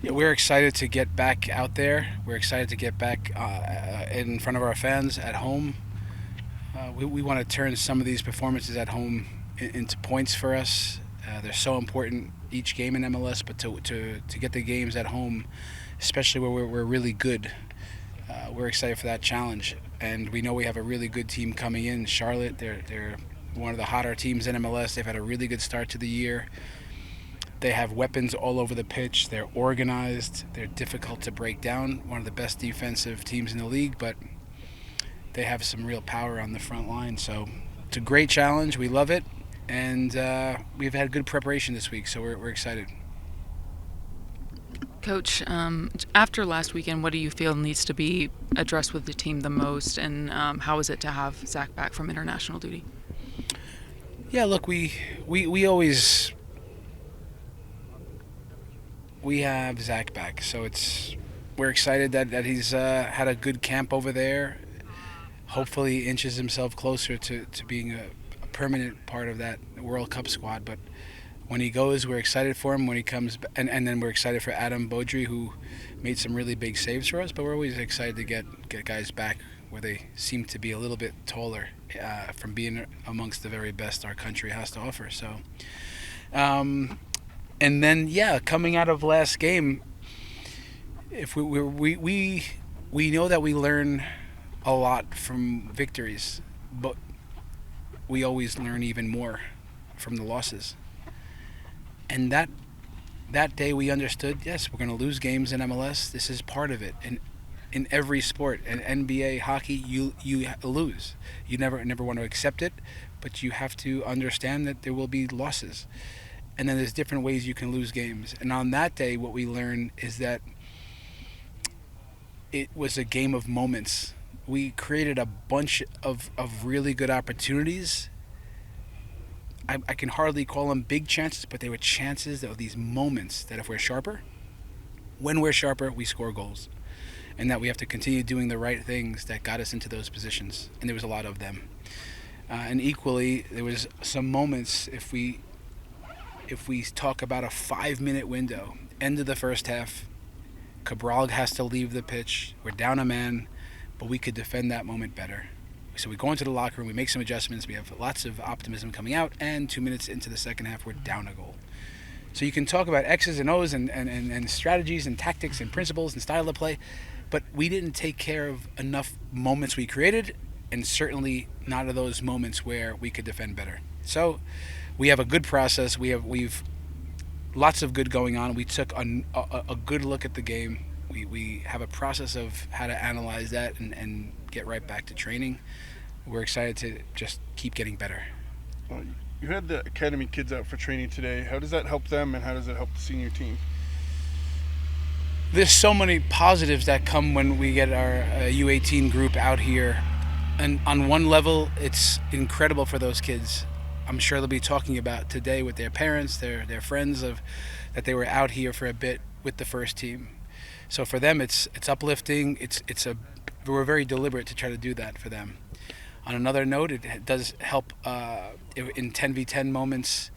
Yeah, we're excited to get back out there. We're excited to get back in front of our fans at home. We want to turn some of these performances at home into points for us. They're so important each game in MLS, but to get the games at home, especially where we're really good, we're excited for that challenge. And we know we have a really good team coming in. Charlotte, they're one of the hotter teams in MLS. They've had a really good start to the year. They have weapons all over the pitch. They're organized. They're difficult to break down. One of the best defensive teams in the league, but they have some real power on the front line. So it's a great challenge. We love it, and we've had good preparation this week, so we're excited. Coach, after last weekend, what do you feel needs to be addressed with the team the most, and how is it to have Zach back from international duty? Yeah, look, we always we have Zach back, so we're excited that he's had a good camp over there. Hopefully, inches himself closer to being a permanent part of that World Cup squad. But when he goes, we're excited for him. When he comes, and then we're excited for Adam Beaudry, who made some really big saves for us. But we're always excited to get guys back where they seem to be a little bit taller from being amongst the very best our country has to offer. So. And then, yeah, coming out of last game, if we know that we learn a lot from victories, but we always learn even more from the losses. And that day we understood, yes, we're going to lose games in MLS. This is part of it. And in every sport, in NBA, hockey, you lose. You never want to accept it, but you have to understand that there will be losses. And then there's different ways you can lose games. And on that day, what we learned is that it was a game of moments. We created a bunch of really good opportunities. I can hardly call them big chances, but they were chances that were these moments that if we're sharper, when we're sharper, we score goals. And that we have to continue doing the right things that got us into those positions. And there was a lot of them. And equally, there was some moments if we talk about a 5-minute window, end of the first half, Cabral has to leave the pitch. We're down a man, but we could defend that moment better. So we go into the locker room, we make some adjustments, we have lots of optimism coming out, and 2 minutes into the second half, we're down a goal. So you can talk about X's and O's and strategies and tactics and principles and style of play, but we didn't take care of enough moments we created, and certainly not of those moments where we could defend better. So we have a good process. We've lots of good going on. We took a good look at the game. We have a process of how to analyze that and get right back to training. We're excited to just keep getting better. Uh, you had the academy kids out for training today. How does that help them, and how does it help the senior team? There's so many positives that come when we get our U18 group out here. And on one level, it's incredible for those kids. I'm sure they'll be talking about today with their parents, their friends of that they were out here for a bit with the first team. So for them, it's uplifting. We're very deliberate to try to do that for them. On another note, it does help in 10v10 moments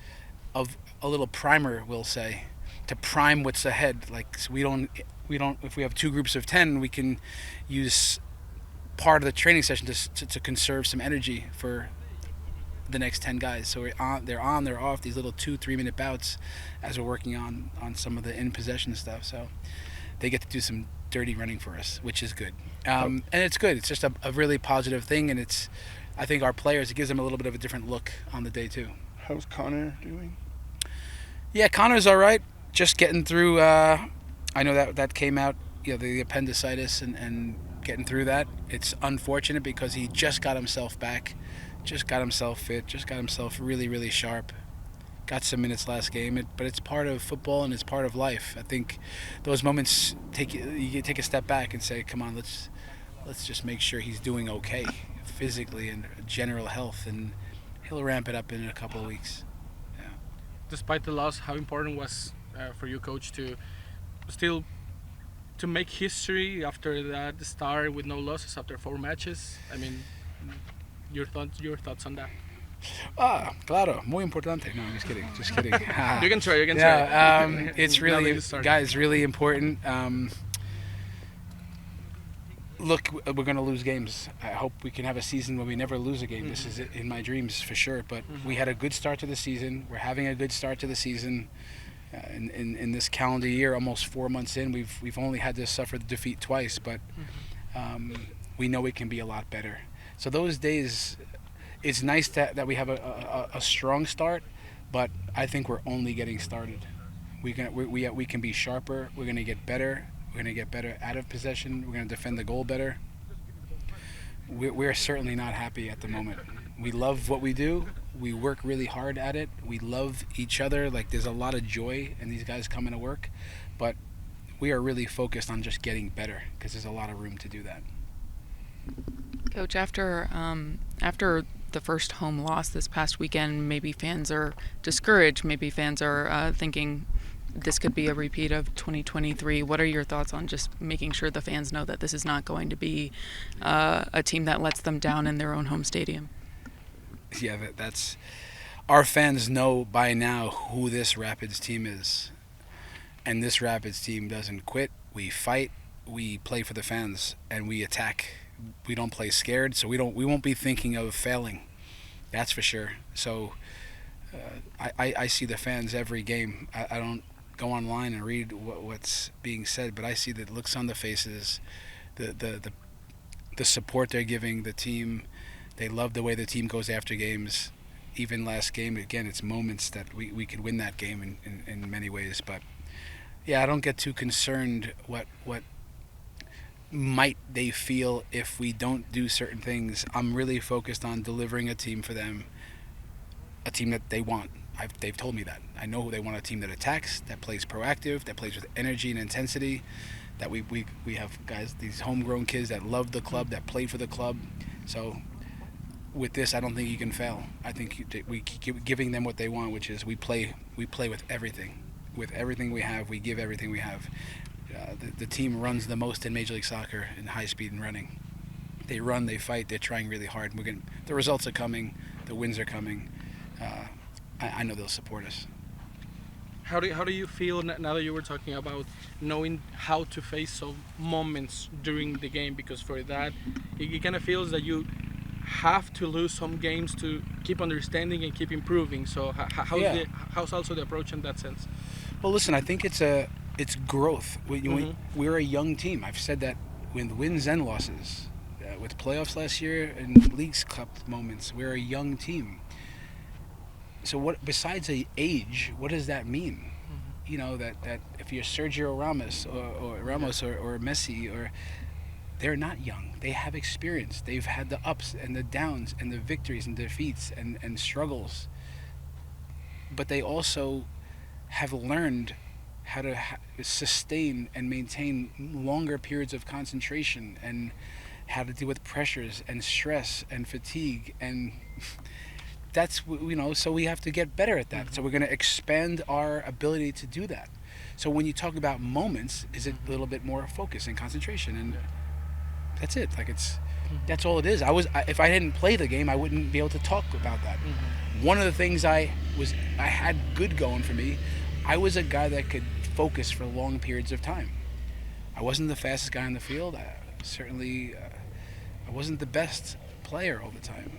of a little primer, we'll say, to prime what's ahead. Like so we don't if we have two groups of 10, we can use part of the training session to conserve some energy for the next 10 guys. So they're off these little 2-3 minute bouts as we're working on some of the in possession stuff. So they get to do some dirty running for us, which is good. And it's good. It's just a really positive thing, and I think our players, it gives them a little bit of a different look on the day too. How's Connor doing? Yeah, Connor's all right. Just getting through. I know that came out, the appendicitis and getting through that. It's unfortunate because he just got himself back, just got himself fit, just got himself really, really sharp. Got some minutes last game, but it's part of football and it's part of life. I think those moments you take a step back and say, come on, let's just make sure he's doing okay physically and general health, and he'll ramp it up in a couple of weeks. Yeah. Despite the loss, how important was for you, coach, to still to make history after that start with no losses after 4 matches? I mean, your thoughts on that? Claro, muy importante. No, I'm just kidding. Just kidding. You can try. You can Yeah, try. it's Now that really, you started. guys, really important. Look, we're going to lose games. I hope we can have a season where we never lose a game. This is in my dreams for sure. But we had a good start to the season. We're having a good start to the season. In this calendar year, almost 4 months in, we've only had to suffer the defeat twice. But we know it can be a lot better. So those days, it's nice that we have a strong start. But I think we're only getting started. We can be sharper. We're going to get better. We're going to get better out of possession. We're going to defend the goal better. We're certainly not happy at the moment. We love what we do. We work really hard at it. We love each other. Like, there's a lot of joy in these guys coming to work. But we are really focused on just getting better because there's a lot of room to do that. Coach, after the first home loss this past weekend, maybe fans are discouraged. Maybe fans are thinking this could be a repeat of 2023. What are your thoughts on just making sure the fans know that this is not going to be a team that lets them down in their own home stadium? Yeah, that's our fans know by now who this Rapids team is, and this Rapids team doesn't quit. We fight, we play for the fans, and we attack. We don't play scared, so we won't be thinking of failing. That's for sure. So I see the fans every game. I don't go online and read what's being said, but I see the looks on the faces, the support they're giving the team. They love the way the team goes after games. Even last game, again, it's moments that we could win that game in many ways. But yeah, I don't get too concerned what might they feel if we don't do certain things. I'm really focused on delivering a team for them, a team that they want. They've told me that. I know they want a team that attacks, that plays proactive, that plays with energy and intensity, that we have guys, these homegrown kids that love the club, that play for the club. So with this, I don't think you can fail. I think we keep giving them what they want, which is we play with everything. With everything we have, we give everything we have. The team runs the most in Major League Soccer in high speed and running. They run, they fight, they're trying really hard. The results are coming, the wins are coming. I know they'll support us. How do you feel now that you were talking about knowing how to face some moments during the game? Because for that, it kind of feels that you have to lose some games to keep understanding and keep improving. So how's also the approach in that sense? Well, listen, I think it's growth. We're a young team. I've said that with wins and losses, with playoffs last year and Leagues Cup moments. We're a young team. So what, besides age, what does that mean? You know, that if you're Sergio Ramos or Messi, they're not young. They have experience. They've had the ups and the downs and the victories and defeats and struggles. But they also have learned how to sustain and maintain longer periods of concentration and how to deal with pressures and stress and fatigue, and that's, so we have to get better at that. So we're going to expand our ability to do that. So when you talk about moments, is it a little bit more focus and concentration, and that's it. Like that's all it is. If I didn't play the game, I wouldn't be able to talk about that. One of the things I had good going for me, I was a guy that could focus for long periods of time. I wasn't the fastest guy on the field. I wasn't the best player all the time.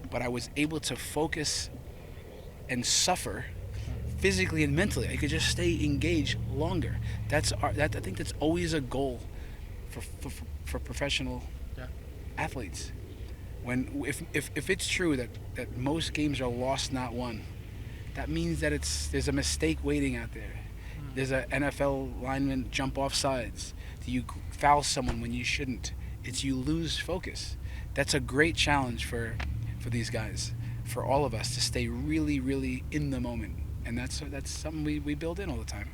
But I was able to focus and suffer physically and mentally. I could just stay engaged longer. I think that's always a goal for professional athletes. If it's true that most games are lost, not won, that means that there's a mistake waiting out there. There's an NFL lineman jump off sides. You foul someone when you shouldn't. You lose focus. That's a great challenge for these guys, for all of us, to stay really, really in the moment. And that's something we build in all the time.